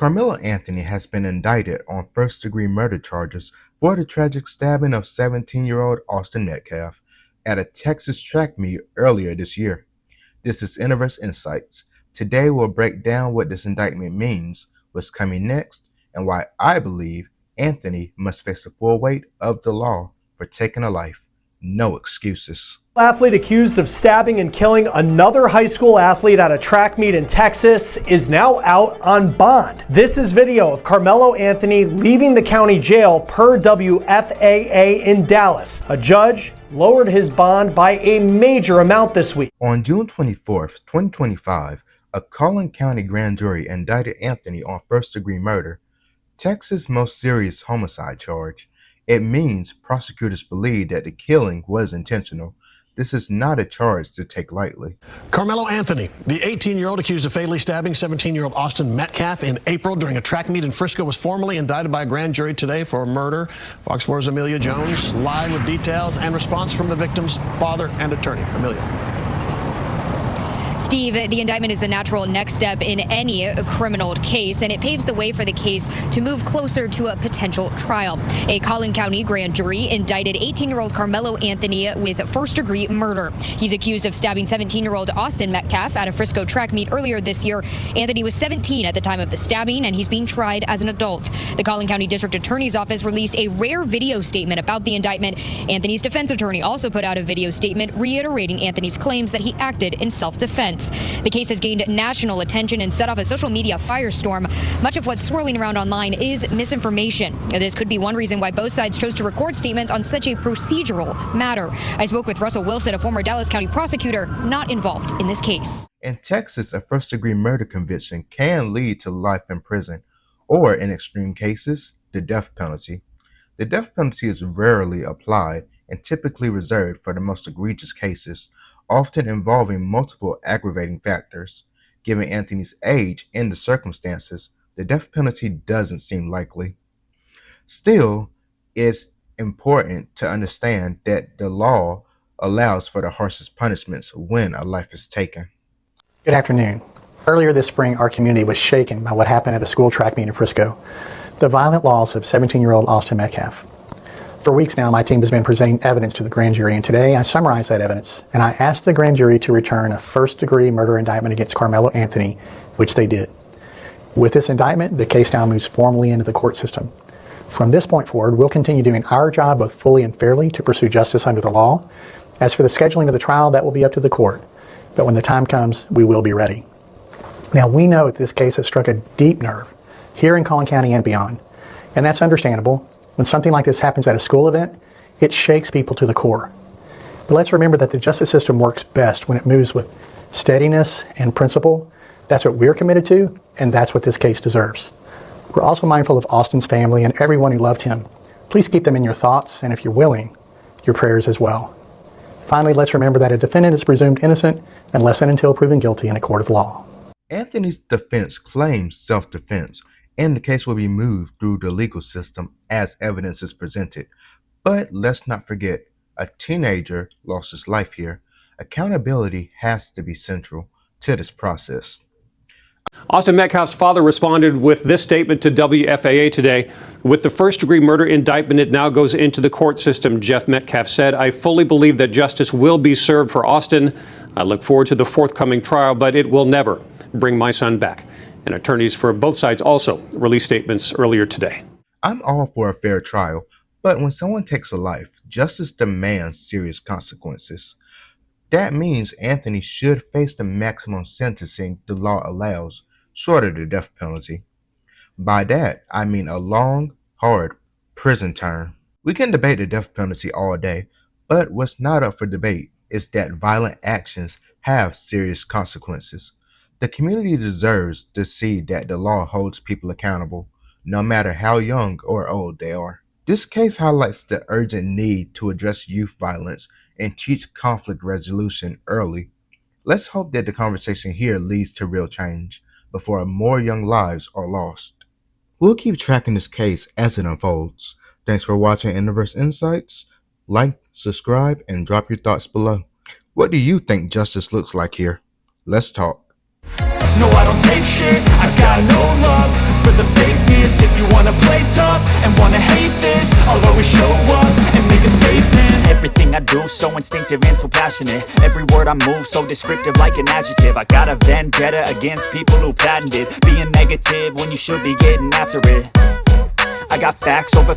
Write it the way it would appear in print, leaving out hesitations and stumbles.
Karmelo Anthony has been indicted on first-degree murder charges for the tragic stabbing of 17-year-old Austin Metcalf at a Texas track meet earlier this year. This is Innoverse Insights. Today we'll break down what this indictment means, what's coming next, and why I believe Anthony must face the full weight of the law for taking a life. No excuses. Athlete accused of stabbing and killing another high school athlete at a track meet in Texas is now out on bond. This is video of Karmelo Anthony leaving the county jail per WFAA in Dallas. A judge lowered his bond by a major amount this week. On June 24th, 2025, a Collin County grand jury indicted Anthony on first-degree murder, Texas' most serious homicide charge. It means prosecutors believe that the killing was intentional. This is not a charge to take lightly. Karmelo Anthony, the 18-year-old accused of fatally stabbing 17-year-old Austin Metcalf in April during a track meet in Frisco, was formally indicted by a grand jury today for murder. Fox 4's Amelia Jones live with details and response from the victim's father and attorney. Amelia. Steve, the indictment is the natural next step in any criminal case, and it paves the way for the case to move closer to a potential trial. A Collin County grand jury indicted 18-year-old Karmelo Anthony with first-degree murder. He's accused of stabbing 17-year-old Austin Metcalf at a Frisco track meet earlier this year. Anthony was 17 at the time of the stabbing, and he's being tried as an adult. The Collin County District Attorney's Office released a rare video statement about the indictment. Anthony's defense attorney also put out a video statement reiterating Anthony's claims that he acted in self-defense. The case has gained national attention and set off a social media firestorm. Much of what's swirling around online is misinformation. This could be one reason why both sides chose to record statements on such a procedural matter. I spoke with Russell Wilson, a former Dallas County prosecutor not involved in this case. In Texas, a first-degree murder conviction can lead to life in prison, or in extreme cases, the death penalty. The death penalty is rarely applied and typically reserved for the most egregious cases, often involving multiple aggravating factors. Given Anthony's age and the circumstances, the death penalty doesn't seem likely. Still, it's important to understand that the law allows for the harshest punishments when a life is taken. Good afternoon. Earlier this spring, our community was shaken by what happened at a school track meet in Frisco. The violent loss of 17-year-old Austin Metcalf. For weeks now, my team has been presenting evidence to the grand jury, and today I summarized that evidence, and I asked the grand jury to return a first-degree murder indictment against Karmelo Anthony, which they did. With this indictment, the case now moves formally into the court system. From this point forward, we'll continue doing our job both fully and fairly to pursue justice under the law. As for the scheduling of the trial, that will be up to the court, but when the time comes, we will be ready. Now, we know that this case has struck a deep nerve here in Collin County and beyond, and that's understandable. When something like this happens at a school event, it shakes people to the core. But let's remember that the justice system works best when it moves with steadiness and principle. That's what we're committed to, and that's what this case deserves. We're also mindful of Austin's family and everyone who loved him. Please keep them in your thoughts, and if you're willing, your prayers as well. Finally, let's remember that a defendant is presumed innocent unless and until proven guilty in a court of law. Anthony's defense claims self-defense, and the case will be moved through the legal system as evidence is presented. But let's not forget, a teenager lost his life here. Accountability has to be central to this process. Austin Metcalf's father responded with this statement to WFAA today. With the first-degree murder indictment, it now goes into the court system. Jeff Metcalf said, "I fully believe that justice will be served for Austin. I look forward to the forthcoming trial, but it will never bring my son back." And attorneys for both sides also released statements earlier today. I'm all for a fair trial, but when someone takes a life, justice demands serious consequences. That means Anthony should face the maximum sentencing the law allows, short of the death penalty. By that, I mean a long, hard prison term. We can debate the death penalty all day, but what's not up for debate is that violent actions have serious consequences. The community deserves to see that the law holds people accountable, no matter how young or old they are. This case highlights the urgent need to address youth violence and teach conflict resolution early. Let's hope that the conversation here leads to real change before more young lives are lost. We'll keep tracking this case as it unfolds. Thanks for watching Innoverse Insights. Like, subscribe, and drop your thoughts below. What do you think justice looks like here? Let's talk. No, I don't take shit, I got no love for the If you wanna play tough and wanna hate this, I'll always show up and make a statement. Everything I do so instinctive and so passionate. Every word I move so descriptive like an adjective. I got a vendetta against people who patented being negative when you should be getting after it. I got facts over